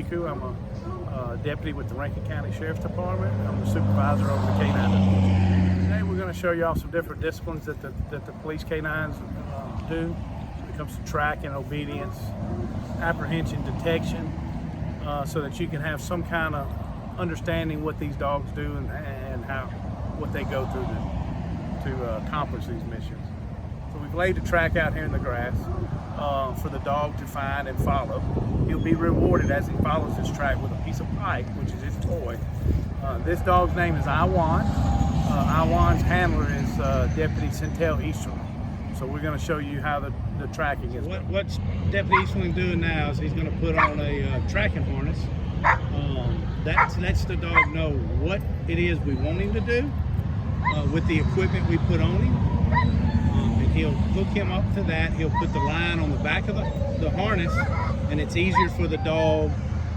Siku. I'm a deputy with the Rankin County Sheriff's Department. I'm the supervisor over the K-9. Today we're going to show y'all some different disciplines that the police K-9s do when it comes to tracking, obedience, apprehension, detection, so that you can have some kind of understanding what these dogs do and what they go through to accomplish these missions. So we've laid the track out here in the grass for the dog to find and follow. He'll be rewarded as he follows this track with a piece of pipe, which is his toy. This dog's name is Iwan. Iwan's handler is Deputy Centel Easterling. So we're going to show you how the tracking is done. What Deputy Easterling doing now is he's going to put on a tracking harness. That lets the dog know what it is we want him to do with the equipment we put on him. And he'll hook him up to that. He'll put the line on the back of the harness, and it's easier for the dog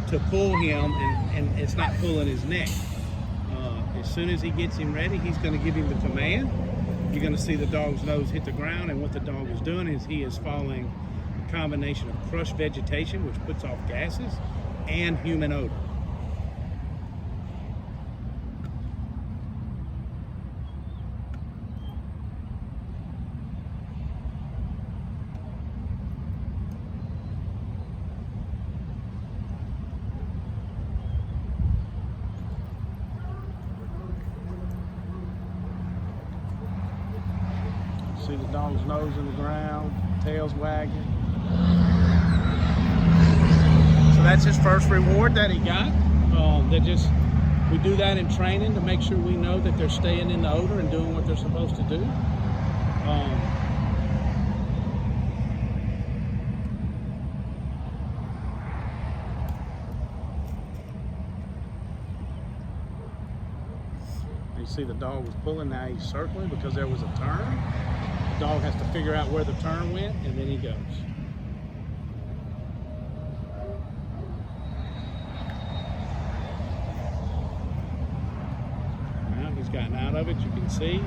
to pull him, and it's not pulling his neck. As soon as he gets him ready, he's going to give him the command. You're going to see the dog's nose hit the ground, and what the dog is doing is he is following a combination of crushed vegetation, which puts off gases, and human odor. See the dog's nose in the ground, tail's wagging. So that's his first reward that he got. We do that in training to make sure we know that they're staying in the odor and doing what they're supposed to do. You see the dog was pulling, now he's circling because there was a turn. The dog has to figure out where the turn went, and then he goes. Now he's gotten out of it, you can see.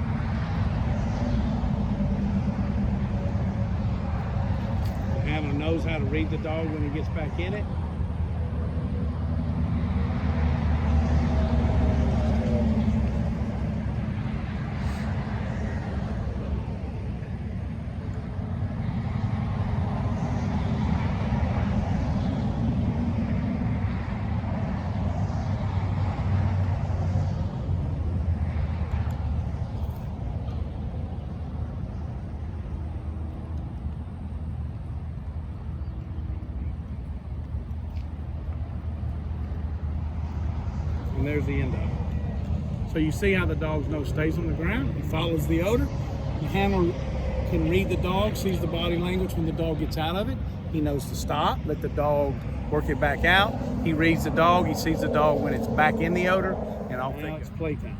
The handler knows how to read the dog when he gets back in it. And there's the end of it. So you see how the dog's nose stays on the ground. He follows the odor. The handler can read the dog, sees the body language when the dog gets out of it. He knows to stop, let the dog work it back out. He reads the dog, he sees the dog when it's back in the odor, and I'll think it's playtime.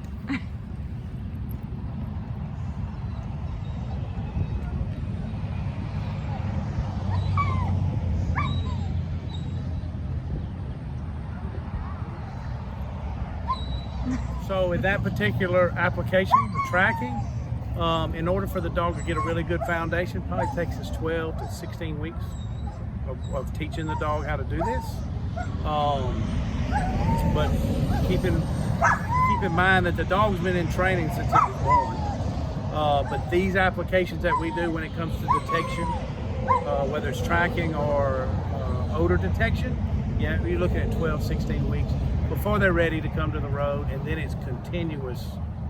So in that particular application, the tracking, in order for the dog to get a really good foundation, probably takes us 12 to 16 weeks of teaching the dog how to do this. But keep in mind that the dog's been in training since it was born. But these applications that we do when it comes to detection, whether it's tracking or odor detection, yeah, you're looking at 12, 16 weeks before they're ready to come to the road, and then it's continuous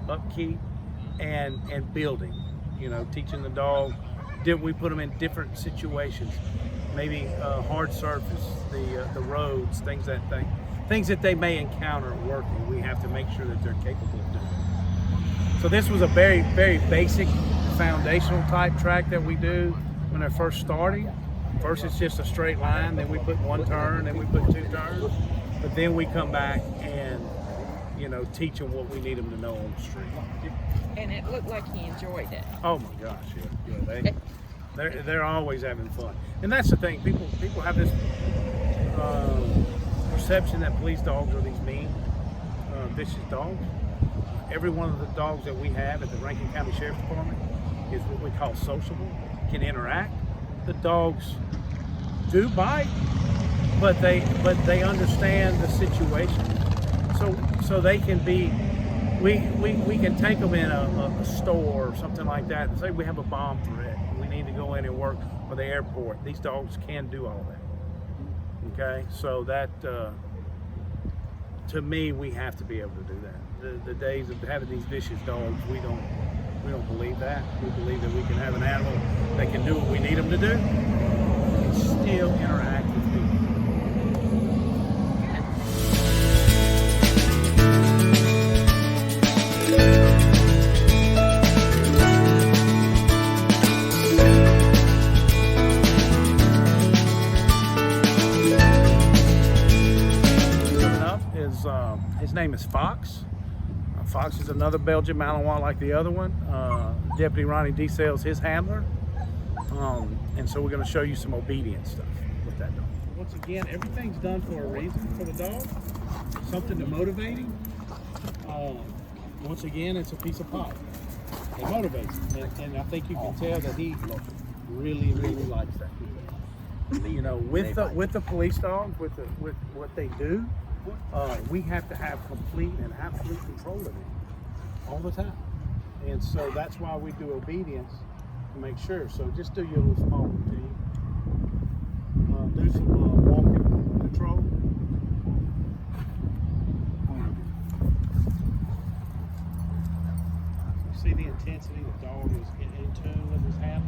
upkeep and building. You know, teaching the dog. We put them in different situations, maybe hard surface, the roads, things that they may encounter working. We have to make sure that they're capable of doing. So this was a very, very basic foundational type track that we do when they're first starting. First it's just a straight line, then we put one turn, then we put two turns. But then we come back and, you know, teach them what we need them to know on the street. And it looked like he enjoyed it. Oh my gosh, yeah. They're always having fun. And that's the thing, people have this perception that police dogs are these mean, vicious dogs. Every one of the dogs that we have at the Rankin County Sheriff's Department is what we call sociable, can interact. The dogs do bite, but they understand the situation. So they can be. We can take them in a store or something like that and say we have a bomb threat. We need to go in and work for the airport. These dogs can do all that. Okay, so that to me, we have to be able to do that. The days of having these vicious dogs, we don't believe that. We believe that we can have an animal that can do what we need them to do and still interact with people. His name is Fox. Fox is another Belgian Malinois like the other one. Deputy Ronnie D. Sales his handler. And so we're going to show you some obedience stuff with that dog. Once again, everything's done for a reason for the dog. Something to motivate him. Once again, it's a piece of pie. It motivates him. And I think you can tell that he really, really likes that. You know, with the police dogs, with what they do, we have to have complete and absolute control of it all the time. And so that's why we do obedience to make sure. So just do your little small routine. Do some walking control. You see the intensity, the dog is in tune with his habit.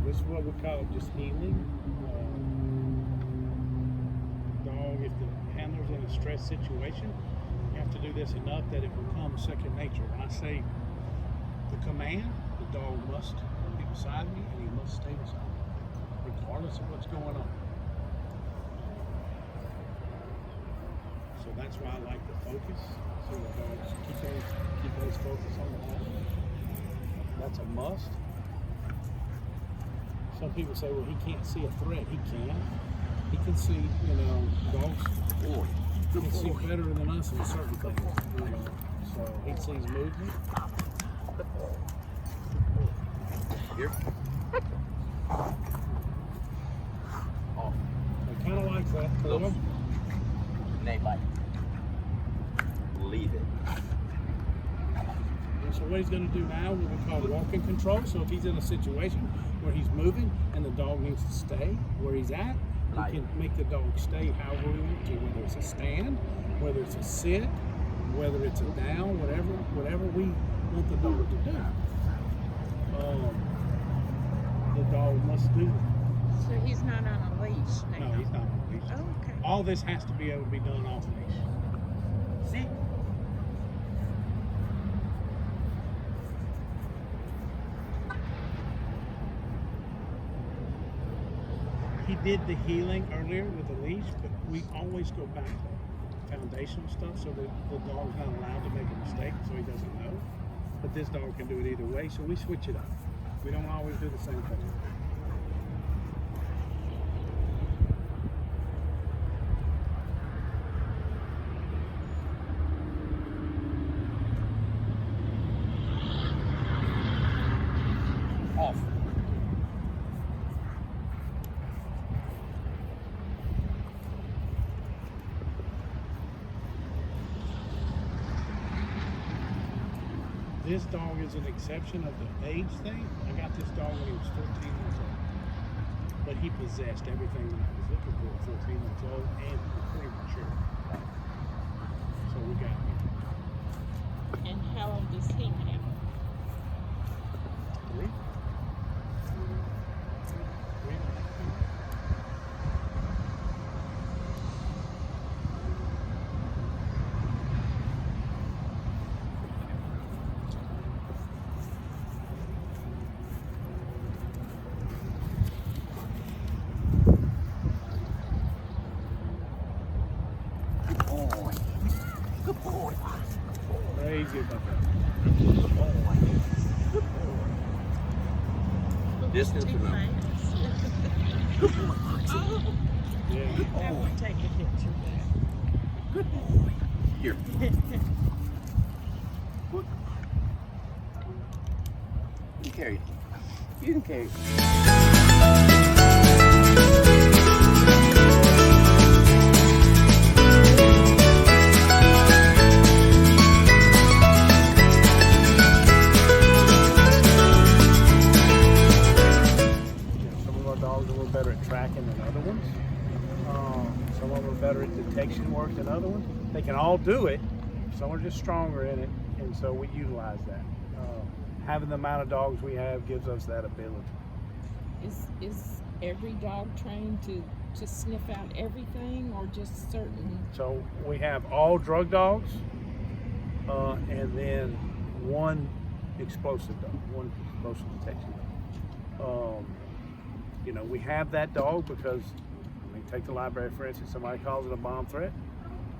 This is what we call just healing. Dog, if the handler's in a stress situation, you have to do this enough that it becomes second nature. When I say the command, the dog must be beside me and he must stay beside me, regardless of what's going on. So that's why I like the focus. So the dogs keep those focus on the handler. That's a must. Some people say, well, he can't see a threat. He can. He can see, you know, dogs can see better than us in certain things. You know. So he sees movement. Here. They kind of like that. Look. They like leave it. So what he's going to do now, what we call walking control. So if he's in a situation where he's moving and the dog needs to stay where he's at, we can make the dog stay however we want to, whether it's a stand, whether it's a sit, whether it's a down, whatever we want the dog to do. The dog must do that. So he's not on a leash now? No, he's not on a leash. Oh, okay. All this has to be able to be done off leash. See? He did the healing earlier with the leash, but we always go back to foundational stuff so that the dog's not allowed to make a mistake, so he doesn't know. But this dog can do it either way, so we switch it up. We don't always do the same thing. Off. This dog is an exception of the age thing. I got this dog when he was 14 months old. But he possessed everything that I was looking for at 14 months old and pretty mature. So we got him. And how old is he now? 3. 3. Good boy. Crazy about that. distance Too or no? fast. Good boy, Foxy. Oh, Yeah. I will take a picture of that. Good boy. Here. What? You can carry it. You can carry it. Some of our dogs are a little better at tracking than other ones. Some of them are better at detection work than other ones. They can all do it. Some are just stronger in it, and so we utilize that. Having the amount of dogs we have gives us that ability. Is every dog trained to sniff out everything or just certain? So we have all drug dogs, and then one explosive dog, one explosive detection dog. You know, we have that dog because, I mean, take the library for instance, somebody calls it a bomb threat.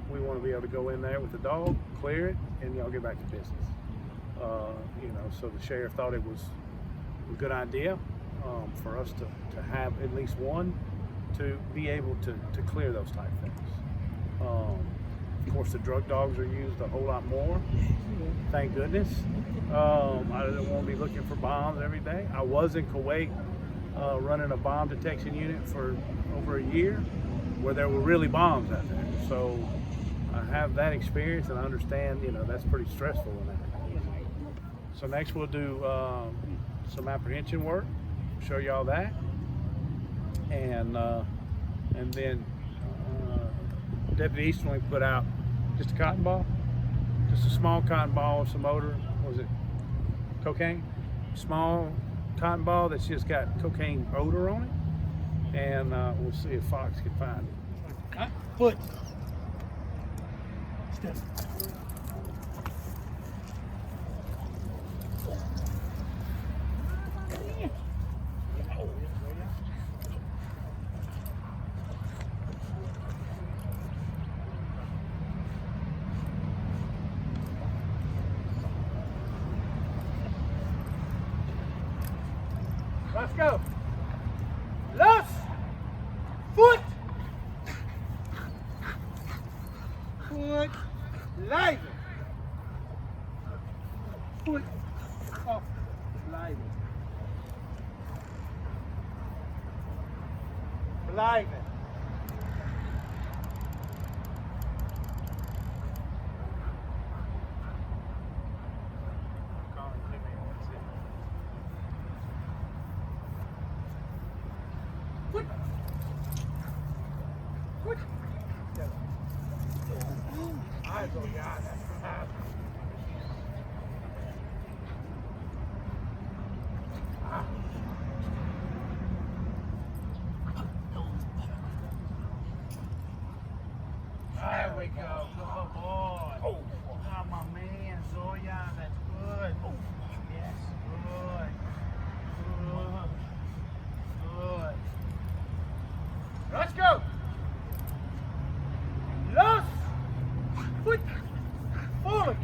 We want to be able to go in there with the dog, clear it, and y'all get back to business. You know, so the sheriff thought it was a good idea for us to have at least one to be able to clear those type things. Of course, the drug dogs are used a whole lot more. Thank goodness. I didn't want to be looking for bombs every day. I was in Kuwait running a bomb detection unit for over a year where there were really bombs out there. So I have that experience and I understand, you know, that's pretty stressful in that. So next we'll do some apprehension work, show y'all that. And then Deputy Easterling put out just a cotton ball, just a small cotton ball with some odor. What was it? Cocaine? Small cotton ball that's just got cocaine odor on it. And we'll see if Fox can find it. Foot. Step. Let's go. Los. Foot. Foot. Live. Foot. Off. Live. Live. Good. Good. Eyes on your eyes. There we go. Good boy. Oh, my man, Zoya. That's good. Yes, good. Good. Good. Let's go. Los. Foot. Forward.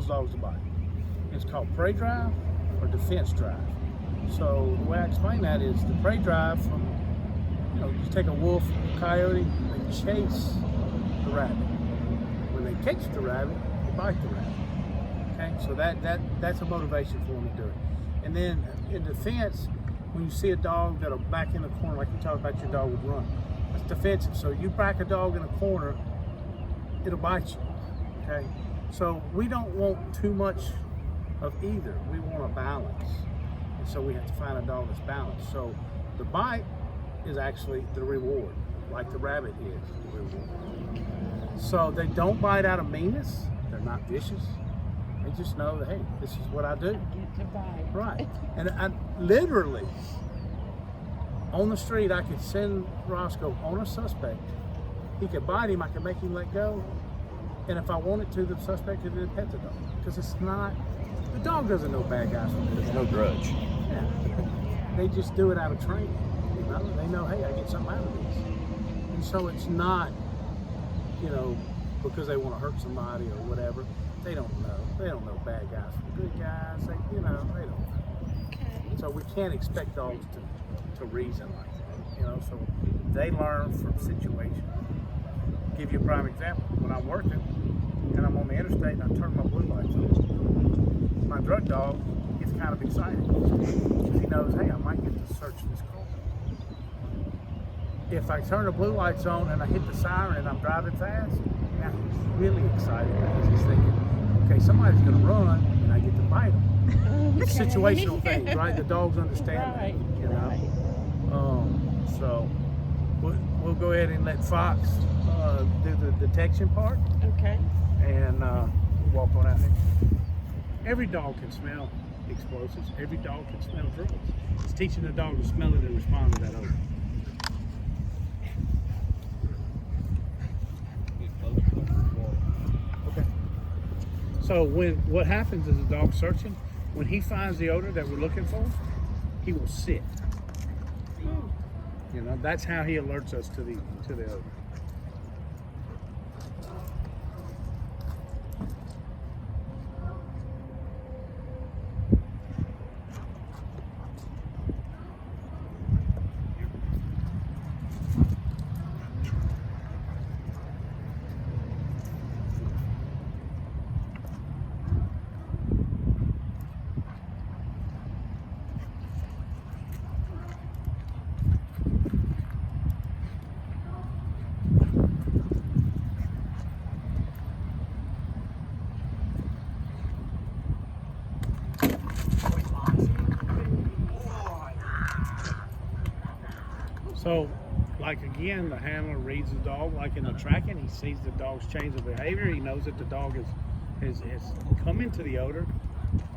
Dogs to bite. It's called prey drive or defense drive. So the way I explain that is the prey drive from, you know, you take a wolf, a coyote, they chase the rabbit. When they catch the rabbit, they bite the rabbit. Okay, so that's a motivation for them to do it. And then in defense, when you see a dog that'll back in the corner, like you talked about your dog would run, that's defensive. So you back a dog in a corner, it'll bite you. Okay. So we don't want too much of either. We want a balance. And so we have to find a dog that's balanced. So the bite is actually the reward, like the rabbit is the reward. So they don't bite out of meanness. They're not vicious. They just know that, hey, this is what I do. I get to bite. Right. And I literally, on the street, I could send Roscoe on a suspect He could bite him, I could make him let go. And if I wanted to, the suspect could then pet the dog. Because it's not, the dog doesn't know bad guys from good guys. There's no grudge. Yeah. They just do it out of training. You know, they know, hey, I get something out of this. And so it's not, you know, because they want to hurt somebody or whatever. They don't know. They don't know bad guys from good guys. They, you know, they don't know. Okay. So we can't expect dogs to reason like that. You know, so they learn from situations. Give you a prime example. When I'm working and I'm on the interstate and I turn my blue lights on, my drug dog gets kind of excited because he knows, hey, I might get to search this car. If I turn the blue lights on and I hit the siren and I'm driving fast, now he's really excited because he's thinking, okay, somebody's going to run and I get to bite him. It's situational things, right? The dogs understand Right, that, you know. right. So we'll go ahead and let Fox do the detection part, Okay. and we'll walk on out there. Every dog can smell explosives. Every dog can smell drugs. It's teaching the dog to smell it and respond to that odor. Okay. So what happens is the dog's searching. When he finds the odor that we're looking for, he will sit. You know, that's how he alerts us to the odor. So, like again, the handler reads the dog like in the tracking. He sees the dog's change of behavior. He knows that the dog has come into the odor.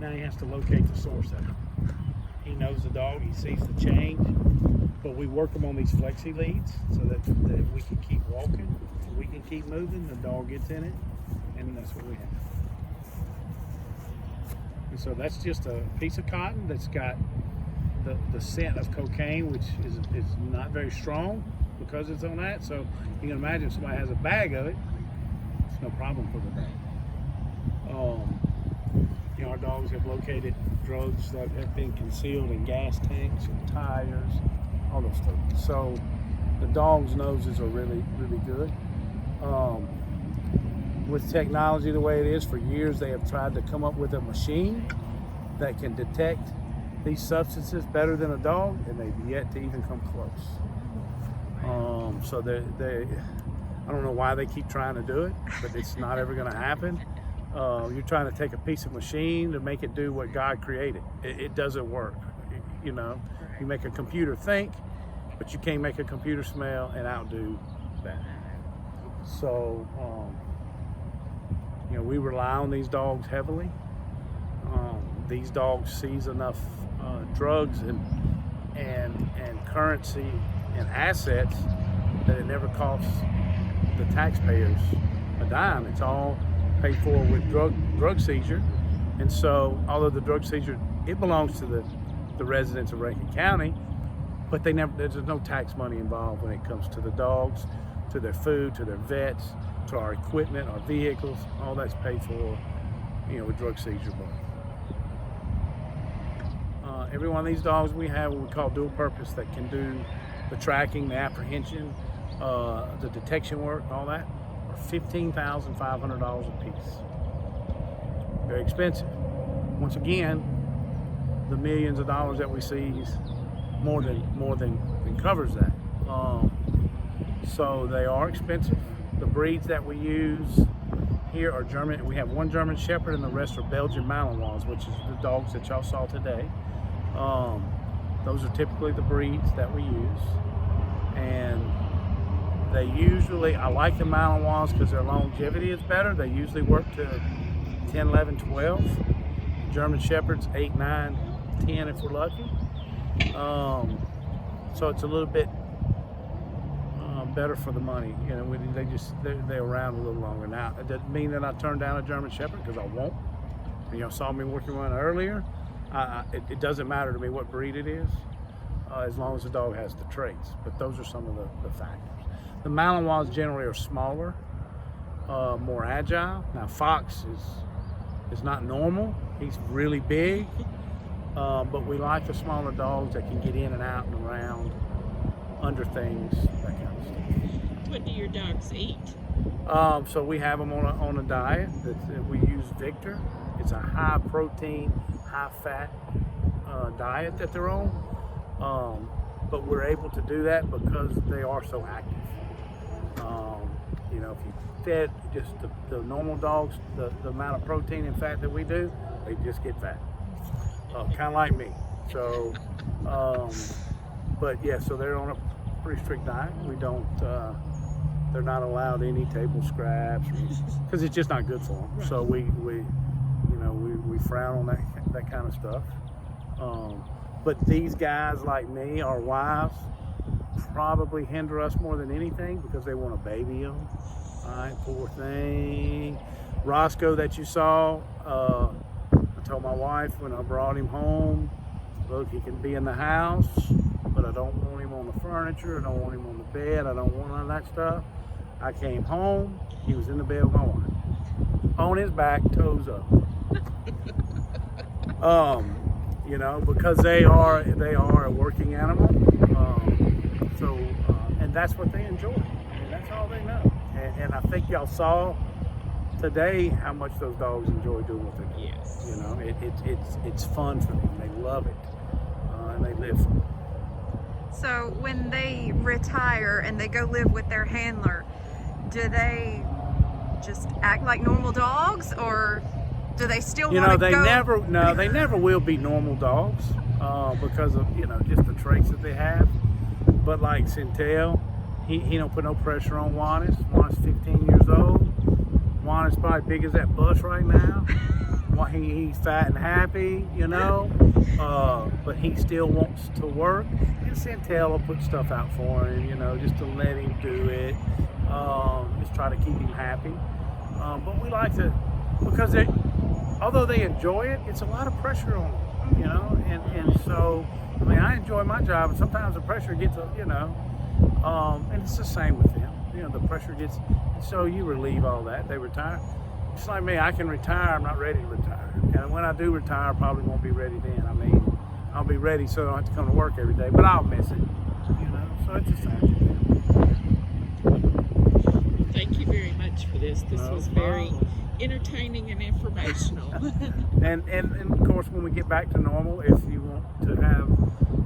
Now he has to locate the source of it. He knows the dog. He sees the change. But we work them on these flexi leads so that we can keep walking. We can keep moving. The dog gets in it, and that's what we have. And so that's just a piece of cotton that's got the scent of cocaine, which is not very strong because it's on that. So you can imagine if somebody has a bag of it, it's no problem for the dog. You know, our dogs have located drugs that have been concealed in gas tanks and tires, all those stuff. So the dog's noses are really, really good. With technology the way it is, for years they have tried to come up with a machine that can detect these substances better than a dog, and they've yet to even come close. So they I don't know why they keep trying to do it, but it's not ever going to happen. You're trying to take a piece of machine to make it do what God created. It doesn't work. You know, you make a computer think, but you can't make a computer smell and outdo that. So, you know, we rely on these dogs heavily. These dogs seize enough drugs and currency and assets that it never costs the taxpayers a dime. It's all paid for with drug seizure. And so, although the drug seizure, it belongs to the residents of Rankin County, but there's no tax money involved when it comes to the dogs, to their food, to their vets, to our equipment, our vehicles. All that's paid for, you know, with drug seizure money. Every one of these dogs we have what we call dual purpose, that can do the tracking, the apprehension, the detection work, all that, are $15,500 a piece. Very expensive. Once again, the millions of dollars that we seize more than covers that. So they are expensive. The breeds that we use here are German. We have one German Shepherd and the rest are Belgian Malinois, which is the dogs that y'all saw today. Those are typically the breeds that we use. And they usually, I like the Malinois because their longevity is better. They usually work to 10, 11, 12. German Shepherds, 8, 9, 10 if we're lucky. So it's a little bit better for the money. You know, they're around a little longer. Now, it doesn't mean that I turn down a German Shepherd, because I won't. You know, saw me working one earlier. It doesn't matter to me what breed it is, as long as the dog has the traits. But those are some of the factors. The Malinois generally are smaller, more agile. Now, Fox is not normal. He's really big, but we like the smaller dogs that can get in and out and around, under things, that kind of stuff. What do your dogs eat? So we have them on a diet that we use Victor. It's a high protein, high fat diet that they're on. But we're able to do that because they are so active. You know, if you fed just the normal dogs, the amount of protein and fat that we do, they just get fat. Kind of like me. So, but yeah, so they're on a pretty strict diet. We don't, they're not allowed any table scraps, because it's just not good for them. So we frown on that kind of stuff. But these guys like me, our wives, probably hinder us more than anything, because they want to baby them. All right, poor thing. Roscoe that you saw, I told my wife when I brought him home, look, he can be in the house, but I don't want him on the furniture, I don't want him on the bed, I don't want none of that stuff. I came home, he was in the bed with my wife, on his back, toes up. You know, because they are a working animal, and that's what they enjoy. I mean, that's all they know. And I think y'all saw today how much those dogs enjoy doing what they do. Yes. You know, it's fun for them. They love it, and they live for it. So when they retire and they go live with their handler, do they just act like normal dogs, or do they still want to go? They never will be normal dogs, because of, you know, just the traits that they have. But like Centel, he don't put no pressure on Juanis. Juanis 15 years old. Juanis probably big as that bus right now. He's fat and happy, you know, but he still wants to work. And Centel will put stuff out for him, you know, just to let him do it. Just try to keep him happy. But we like to, because although they enjoy it, it's a lot of pressure on them, you know, and so, I mean, I enjoy my job, and sometimes the pressure gets, you know, and it's the same with them, you know, the pressure gets, so you relieve all that. They retire. Just like me, I can retire, I'm not ready to retire. And when I do retire, I probably won't be ready then. I mean, I'll be ready so I don't have to come to work every day, but I'll miss it, you know, so it's the same. Thank you very much for this. This was very entertaining and informational. and of course, when we get back to normal, if you want to have,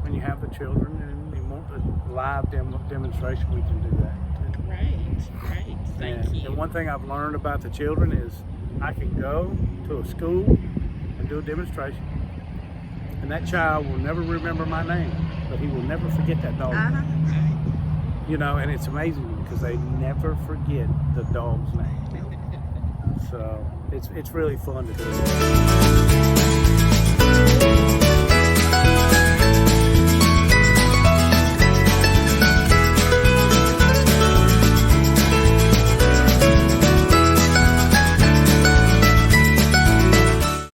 when you have the children and you want a live demonstration, we can do that too. Right. Thank you. And one thing I've learned about the children is I can go to a school and do a demonstration, and that child will never remember my name, but he will never forget that dog. You know, and it's amazing because they never forget the dog's name. So it's really fun to do.